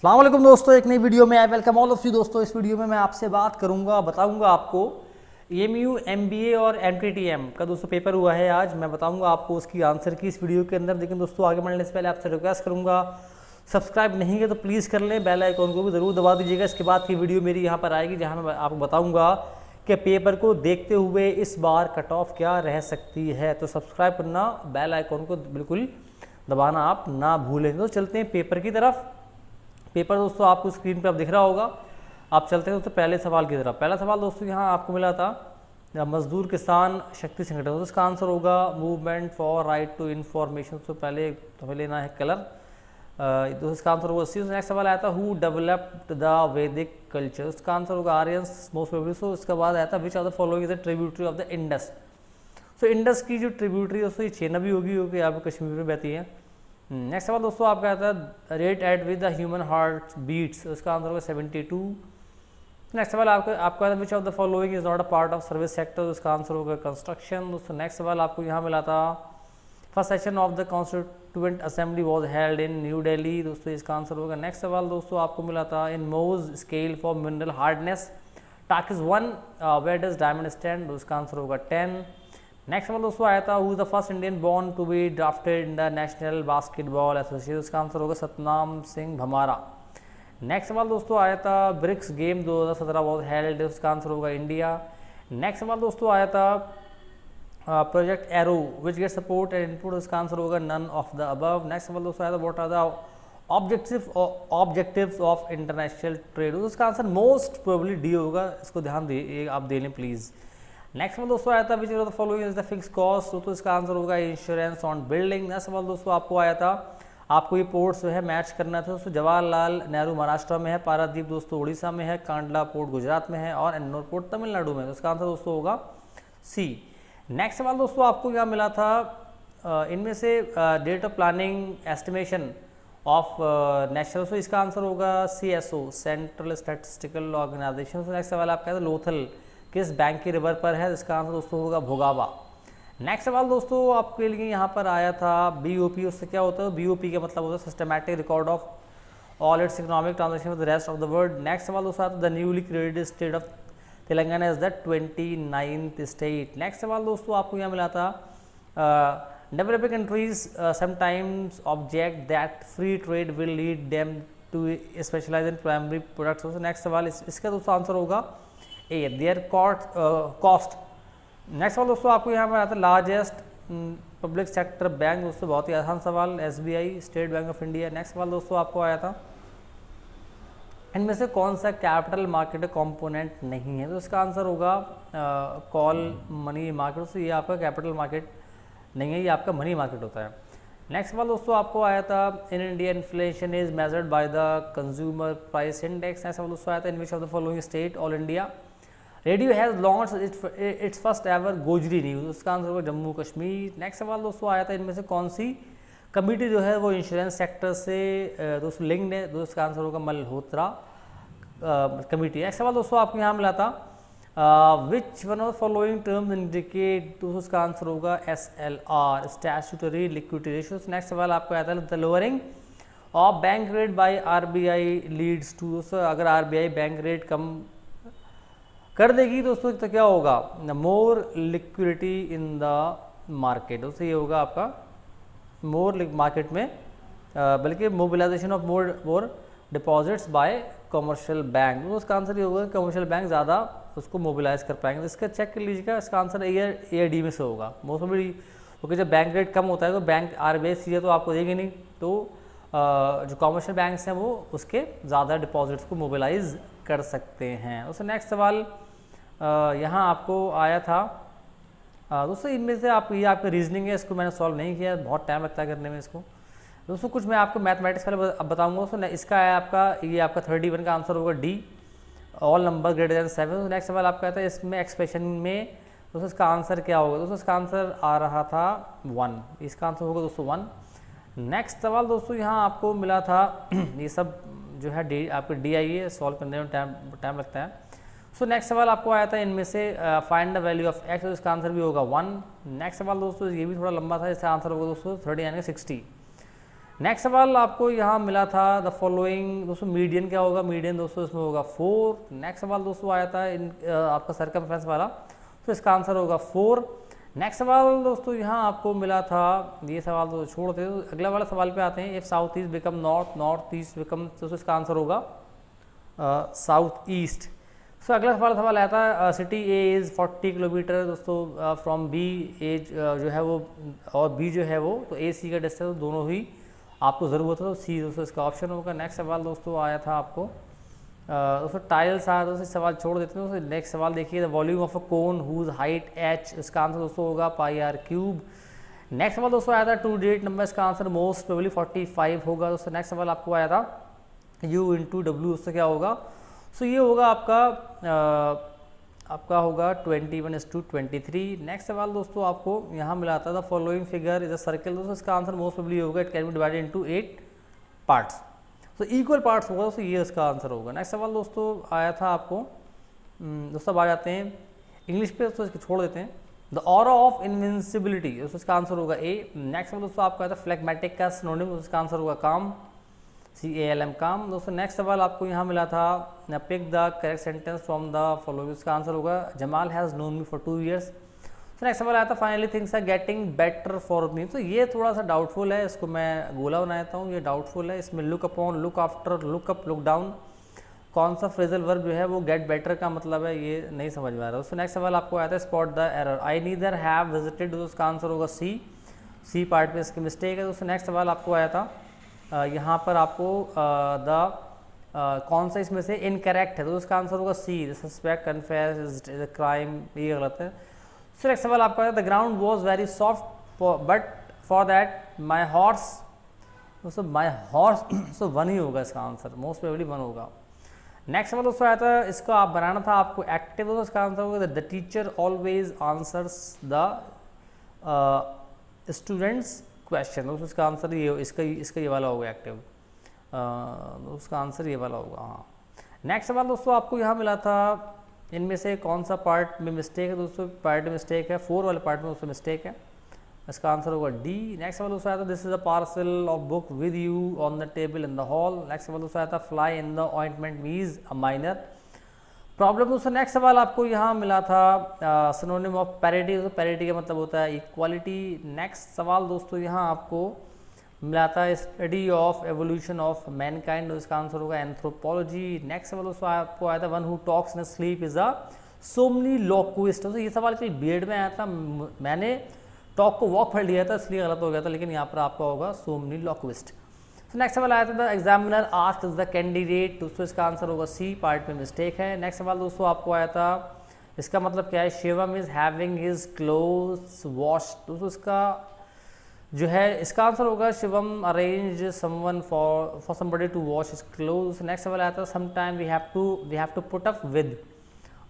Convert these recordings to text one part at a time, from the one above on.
अस्सलाम वालेकुम दोस्तों, एक नई वीडियो में I welcome all of you. दोस्तों इस वीडियो में मैं आपसे बात करूंगा, बताऊंगा आपको EMU MBA और MTTM का दोस्तों पेपर हुआ है आज। मैं बताऊंगा आपको उसकी आंसर की इस वीडियो के अंदर। लेकिन दोस्तों आगे बढ़ने से पहले आपसे रिक्वेस्ट करूंगा, सब्सक्राइब नहीं है तो प्लीज़ कर लें, बेल आइकॉन को भी ज़रूर दबा दीजिएगा। इसके बाद की वीडियो मेरी यहाँ पर आएगी जहाँ मैं आपको बताऊँगा कि पेपर को देखते हुए इस बार कट ऑफ क्या रह सकती है। तो सब्सक्राइब करना, बेल आइकॉन को बिल्कुल दबाना आप ना भूलें। तो चलते हैं पेपर की तरफ। पेपर दोस्तों आपको स्क्रीन पे अब दिख रहा होगा। आप चलते हैं दोस्तों पहले सवाल की तरफ। पहला सवाल दोस्तों यहाँ आपको मिला था मजदूर किसान शक्ति संगठन, तो इसका आंसर होगा movement for right to information. तो पहले हमें लेना है कलर, तो इसका आंसर होगा सी। नेक्स्ट सवाल आया था who developed the Vedic culture, उसका आंसर होगा आर्यंस मोस्ट प्रोबेबली। सो इसके बाद आया था which are the following is the tributary of the Indus. So Indus की जो ट्रिब्यूटरी दोस्तों ये चेनाबी होगी, क्योंकि यहाँ पे कश्मीर में बहती है। नेक्स्ट सवाल दोस्तों आपका आता है rate at which the human heart beats, उसका आंसर होगा 72। नेक्स्ट सवाल आपका which of the following is not a part of service sector, उसका आंसर होगा कंस्ट्रक्शन। दोस्तों नेक्स्ट सवाल आपको यहाँ मिला था first session of the constituent assembly was held in New Delhi, दोस्तों इसका आंसर होगा। नेक्स्ट सवाल दोस्तों आपको मिला था in Mohs scale for mineral hardness talc is 1 where does diamond stand, उसका आंसर होगा 10। नेक्स्ट सवाल दोस्तों आया था who is the first Indian born to be drafted in the National Basketball Association, उसका आंसर होगा सतनाम सिंह भमारा। नेक्स्ट सवाल दोस्तों आया था ब्रिक्स गेम 2017 वॉज हेल्ड, उसका आंसर होगा इंडिया। नेक्स्ट सवाल दोस्तों आया था Project Arrow which get support and input, उसका आंसर होगा none of the above. Next सवाल दोस्तों आया था what are the objectives of international trade, उसका आंसर मोस्ट प्रोबेबली डी होगा, इसको ध्यान दे आप दे लें प्लीज़। नेक्स्ट सवाल दोस्तों आया था विच of the following is the fix cost, तो इसका आंसर होगा इंश्योरेंस ऑन बिल्डिंग। नेक्स्ट सवाल दोस्तों आपको आया था आपको ये पोर्ट जो है मैच करना था। दोस्तों जवाहरलाल नेहरू महाराष्ट्र में है, पारादीप दोस्तों उड़ीसा में है, कांडला पोर्ट गुजरात में है और एन्नोर पोर्ट तमिलनाडु में, तो इसका आंसर दोस्तों होगा सी। नेक्स्ट सवाल दोस्तों आपको क्या मिला था इनमें से date of planning estimation of national, तो इसका आंसर होगा CSO Central Statistical Organisation. Next सवाल आपका था लोथल किस बैंक की रिवर पर है, इसका आंसर दोस्तों होगा भोगावा। नेक्स्ट सवाल दोस्तों आपके लिए यहाँ पर आया था BOP, उससे क्या होता है? BOP का मतलब होता है systematic record of all its economic transaction with the rest of the world. Next सवाल दोस्तों आता है the newly created state of Telangana is the 29th state. Next सवाल दोस्तों आपको यहाँ मिला था developing countries sometimes object that free trade will lead them to specialise in primary products. Next सवाल इसका दोस्तों आंसर होगा ए देयर कॉस्ट। नेक्स्ट सवाल दोस्तों आपको यहाँ पर आता है लार्जेस्ट पब्लिक सेक्टर बैंक, दोस्तों बहुत ही आसान सवाल SBI state bank of India. Next सवाल दोस्तों आपको आया था इनमें से कौन सा कैपिटल मार्केट कंपोनेंट नहीं है, तो इसका आंसर होगा कॉल मनी मार्केट। तो ये आपका कैपिटल मार्केट नहीं है, ये आपका मनी मार्केट होता है। नेक्स्ट सवाल दोस्तों आपको आया था in India inflation is measured by the consumer price index. Next सवाल दोस्तों आया था in which of the following state All India Radio has launch its first ever Gojri news, उसका आंसर होगा जम्मू कश्मीर। नेक्स्ट सवाल दोस्तों आया था इनमें से कौन सी कमिटी जो है वो इंश्योरेंस सेक्टर से दोस्तों लिंक्ड है, दोस्तों इसका आंसर होगा मल्होत्रा कमिटी। नेक्स्ट सवाल दोस्तों आपको यहाँ मिला था which one of the following terms indicate, दोस्तों उसका आंसर होगा SLR statutory liquidity ratio. Next सवाल आपको आया था the lowering of bank rate by RBI leads to, दोस्तों अगर RBI बैंक रेट कम कर देगी दोस्तों तो क्या होगा more liquidity in the market, दोस्तों ये होगा आपका मोर मार्केट में बल्कि mobilisation of more deposits by commercial bank, तो उसका आंसर ये होगा कमर्शियल बैंक ज़्यादा उसको मोबिलाइज कर पाएंगे। तो इसका चेक कर लीजिएगा, इसका आंसर AD में से होगा मोस्ट ऑफ दी, क्योंकि जब बैंक रेट कम होता है तो बैंक RBI सीधे तो आपको देगी नहीं, तो जो कमर्शियल बैंक्स हैं वो उसके ज़्यादा डिपॉजिट्स को मोबिलाइज कर सकते हैं। उससे नेक्स्ट सवाल यहाँ आपको आया था दोस्तों इनमें से आप ये आपका रीजनिंग है, इसको मैंने सॉल्व नहीं किया, बहुत टाइम लगता है करने में इसको। दोस्तों कुछ मैं आपको मैथमेटिक्स पहले बताऊंगा। दोस्तों इसका है आपका ये आपका 31 का आंसर होगा D all number greater than 7। Next सवाल आपका था इसमें एक्सप्रेशन में दोस्तों इसका आंसर क्या होगा, दोस्तों इसका आंसर आ रहा था 1, इसका आंसर होगा दोस्तों 1। नेक्स्ट सवाल दोस्तों यहाँ आपको मिला था ये सब जो है आपके DI सॉल्व करने में टाइम लगता है। सो नेक्स्ट सवाल आपको आया था इनमें से find the value of x, तो इसका आंसर भी होगा 1। नेक्स्ट सवाल दोस्तों ये भी थोड़ा लंबा था, इसका आंसर होगा दोस्तों 30 यानी 60। नेक्स्ट सवाल आपको यहाँ मिला था द फॉलोइंग, दोस्तों मीडियन क्या होगा, मीडियन दोस्तों इसमें होगा 4। नेक्स्ट सवाल दोस्तों आया था इन आपका सर्कमफ्रेंस वाला, तो इसका आंसर होगा 4। नेक्स्ट सवाल दोस्तों यहाँ आपको मिला था, ये सवाल तो छोड़ दे, तो अगला वाला सवाल पे आते हैं। If south east become north, north east become, तो इसका आंसर होगा साउथ ईस्ट। सो अगला सवाल आया था सिटी ए इज़ 40 किलोमीटर दोस्तों फ्रॉम बी, ए जो है वो और बी जो है वो, तो ए सी का डिस्टेंस दोनों ही आपको ज़रूरत है, तो सी दोस्तों इसका ऑप्शन होगा। नेक्स्ट सवाल दोस्तों आया था आपको दोस्तों टाइल्स आया, दोस्तों सवाल छोड़ देते हैं। दोस्तों नेक्स्ट सवाल देखिए, the volume of a cone whose height h, इसका आंसर दोस्तों होगा πr³। नेक्स्ट सवाल दोस्तों आया था टू डिजिट नंबर, इसका आंसर मोस्ट प्रोबेबली 45 होगा दोस्तों। नेक्स्ट सवाल आपको आया था u × w, उससे क्या होगा, सो ये होगा आपका होगा 21:23। नेक्स्ट सवाल दोस्तों आपको यहाँ मिला था the following figure is a circle, दोस्तों इसका आंसर मोस्ट प्रोबेबली होगा it can be divided into 8 parts, तो इक्वल पार्ट्स होगा, तो ये इसका आंसर होगा। नेक्स्ट सवाल दोस्तों आया था आपको, दोस्तों अब आ जाते हैं इंग्लिश पे, दोस्तों इसको छोड़ देते हैं। द ऑरा ऑफ इनविंसिबिलिटी, दोस्तों इसका आंसर होगा ए। नेक्स्ट सवाल दोस्तों आपका आया था फ्लेगमेटिक का सिनोनिम, इसका आंसर होगा काम, CALM काम। दोस्तों नेक्स्ट सवाल आपको यहाँ मिला था pick the correct sentence from the following, इसका आंसर होगा Jamal has known me for 2 years। तो नेक्स्ट सवाल आया था finally things are getting better for me, तो ये थोड़ा सा डाउटफुल है, इसको मैं गोला बनाता हूँ, ये डाउटफुल है। इसमें look upon, look after, look up, look down, कौन सा फ्रेजल वर्ब जो है वो गेट बेटर का मतलब है, ये नहीं समझ में आ रहा। दोस्तों नेक्स्ट सवाल आपको आया था spot the error, I neither have visited, तो उसका आंसर होगा सी पार्ट में इसकी मिस्टेक है। दोस्तों नेक्स्ट सवाल आपको आया था यहाँ पर आपको कौन सा इसमें से इनकरेक्ट है, तो उसका आंसर होगा C, suspect, confess, is a crime, ये गलत है। सो नेक्स्ट सवाल आपका the ground was very soft but for that my horse, दोस्तों माई हॉर्स, सो 1 ही होगा इसका आंसर, मोस्ट प्रोबेबली 1 होगा। नेक्स्ट सवाल दोस्तों आया था, इसको आप बनाना था आपको एक्टिव, तो इसका आंसर होगा the teacher always answers the students question, दोस्तों इसका आंसर ये इसका ये वाला होगा एक्टिव, उसका आंसर ये वाला होगा, हाँ। नेक्स्ट सवाल दोस्तों आपको यहाँ मिला था इनमें से कौन सा पार्ट में मिस्टेक है, दोस्तों पार्ट में मिस्टेक है, 4 वाले पार्ट में उसमें मिस्टेक है, इसका आंसर होगा डी। नेक्स्ट सवाल दोस्तों आया था this is a parcel of book with you on the table in the hall. Next सवाल दोस्तों आया था फ्लाई इन द ऑइंटमेंट मीज अ माइनर प्रॉब्लम। दोस्तों नेक्स्ट सवाल आपको यहाँ मिला था सिनोनिम ऑफ पैरिटी, तो पैरिटी का मतलब होता है इक्वालिटी। नेक्स्ट सवाल दोस्तों यहाँ आपको मिला था study of evolution of mankind, इसका आंसर होगा एंथ्रोपोलॉजी। नेक्स्ट सवाल दोस्तों आपको आया था one who talks in sleep is a somniloquist, तो ये सवाल कल बीएड में आया था, मैंने टॉक को वॉक पढ़ लिया था इसलिए गलत हो गया था, लेकिन यहाँ पर आपका होगा सोमनीलोक्विस्ट। तो नेक्स्ट सवाल आया था the examiner asked the candidate, दोस्तों इसका आंसर होगा सी, पार्ट में मिस्टेक है। नेक्स्ट सवाल दोस्तों आपको आया था इसका मतलब क्या है, Shivam is having his clothes washed, दोस्तों इसका जो है इसका आंसर होगा Shivam arrange someone for somebody to wash his clothes. Next सवाल आया था some time we have to put up with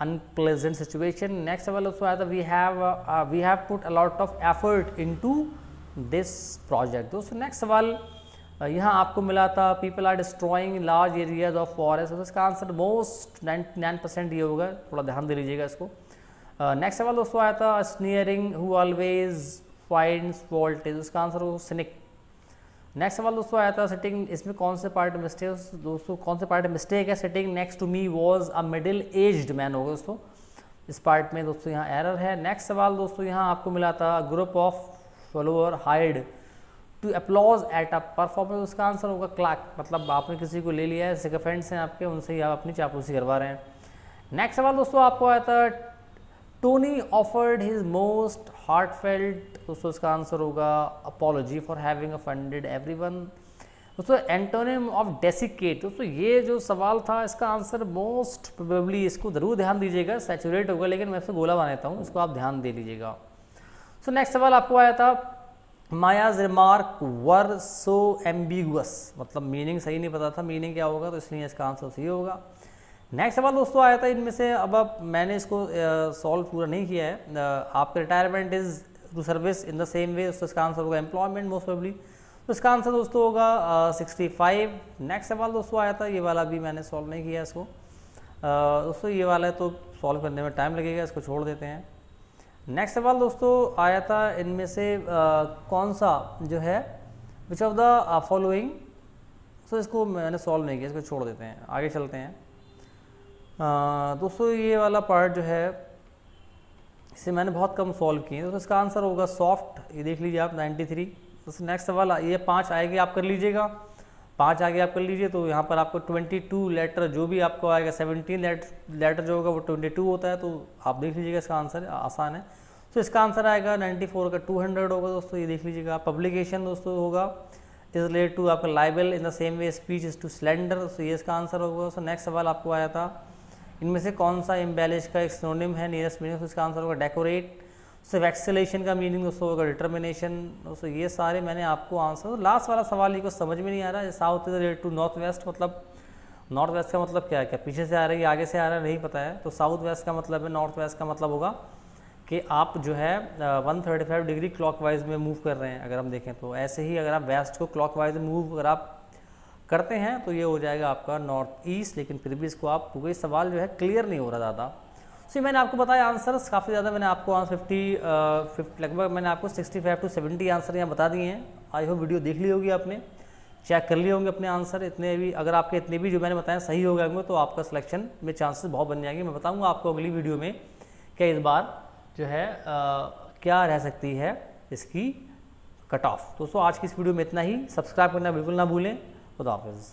unpleasant situation. Next सवाल दोस्तों आया था we have put a lot of effort into this project. दोस्तों next सवाल यहाँ आपको मिला था people are destroying large areas of forest, तो इसका आंसर मोस्ट 99% ये होगा, थोड़ा ध्यान दे लीजिएगा इसको। नेक्स्ट सवाल दोस्तों आया था स्नीयरिंग हु ऑलवेज फाइंड्स फॉल्ट, इसका आंसर होगा सिनिक। नेक्स्ट सवाल दोस्तों आया था सिटिंग, इसमें कौन से पार्ट में मिस्टेक, दोस्तों कौन से पार्ट में मिस्टेक है, sitting next to me was a middle aged man होगा दोस्तों, इस पार्ट में दोस्तों यहाँ एरर है। नेक्स्ट सवाल दोस्तों यहाँ आपको मिला था group of follower hired to applaud at a performance, उसका आंसर होगा क्लैक, मतलब आपने किसी को ले लिया है, सिकफेंट्स हैं आपके, उनसे ही आप अपनी चापलूसी करवा रहे हैं। नेक्स्ट सवाल दोस्तों आपको आया था Tony offered his most heartfelt, दोस्तों इसका आंसर होगा apology for having offended everyone. दोस्तों एंटोनिम ऑफ डेसिकेट, दोस्तों ये जो सवाल था इसका आंसर मोस्ट प्रोबेबली, इसको जरूर ध्यान दीजिएगा, सैचुरेट होगा, लेकिन मैं इसको गोला बनाता हूँ, इसको आप ध्यान दे लीजिएगा। सो नेक्स्ट सवाल आपको आया था मायाज रिमार्क वर सो एम्बिगुअस, मतलब मीनिंग सही नहीं पता था मीनिंग क्या होगा, तो इसलिए इसका आंसर सही होगा। नेक्स्ट सवाल दोस्तों आया था इनमें से, अब मैंने इसको सॉल्व पूरा नहीं किया है, आपका retirement is to service in the same way, तो इसका आंसर होगा एम्प्लॉयमेंट मोस्ट प्रोबेबली, तो इसका आंसर दोस्तों होगा 65। नेक्स्ट सवाल दोस्तों आया था, ये वाला भी मैंने सॉल्व नहीं किया इसको, दोस्तों ये वाला है तो सॉल्व करने में टाइम लगेगा, इसको छोड़ देते हैं। नेक्स्ट सवाल दोस्तों आया था इनमें से कौन सा जो है विच ऑफ द फॉलोइंग, सो इसको मैंने सॉल्व नहीं किया, इसको छोड़ देते हैं, आगे चलते हैं। दोस्तों ये वाला पार्ट जो है इसे मैंने बहुत कम सॉल्व किए हैं, तो इसका आंसर होगा सॉफ्ट, ये देख लीजिए आप 93। तो नेक्स्ट सवाल ये 5 आएगी आप कर लीजिएगा, 5 आगे आप कर लीजिए, तो यहाँ पर आपको 22 लेटर जो भी आपको आएगा, 17 लेटर जो होगा वो 22 होता है, तो आप देख लीजिएगा इसका आंसर आसान है। तो इसका आंसर आएगा 94 का 200 होगा दोस्तों, ये देख लीजिएगा। पब्लिकेशन दोस्तों होगा इज रिलेटेड टू आपका libel in the same way speech is to slander, तो ये इसका आंसर होगा। सो नेक्स्ट सवाल आपको आया था इनमें से कौन सा एम्बेलिश का एक सिनोनिम है नियरेस्ट मीनिंग, तो इसका आंसर होगा डेकोरेट। सो वैक्सीलेशन का मीनिंग दोस्तों होगा डिटर्मिनेशन। दोस्तों ये सारे मैंने आपको आंसर, लास्ट वाला सवाल ये को समझ में नहीं आ रहा है, south is related to north west, मतलब नॉर्थ वेस्ट का मतलब क्या है, क्या पीछे से आ रही है आगे से आ रहा है, नहीं पता है। तो साउथ वेस्ट का मतलब है, नॉर्थ वेस्ट का मतलब होगा कि आप जो है 135 डिग्री क्लॉकवाइज में मूव कर रहे हैं, अगर हम देखें तो। ऐसे ही अगर आप वेस्ट को क्लॉकवाइज में मूव अगर आप करते हैं तो ये हो जाएगा आपका नॉर्थ ईस्ट, लेकिन फिर भी इसको आप कोई सवाल जो है क्लियर नहीं हो रहा ज़्यादा। सो मैंने आपको बताया आंसर्स काफ़ी ज़्यादा, मैंने आपको 50 लगभग मैंने आपको 65 to 70 आंसर यहाँ बता दिए हैं। आई होप वीडियो देख ली होगी आपने, चेक कर लिए होंगे अपने आंसर, इतने भी अगर आपके इतने भी जो मैंने बताया सही हो गए होंगे तो आपका सिलेक्शन में चांसेस बहुत बन जाएंगे। मैं बताऊँगा आपको अगली वीडियो में कि इस बार जो है क्या रह सकती है इसकी कट ऑफ। दोस्तों आज की इस वीडियो में इतना ही, सब्सक्राइब करना बिल्कुल ना भूलें। खुदा हाफिज़।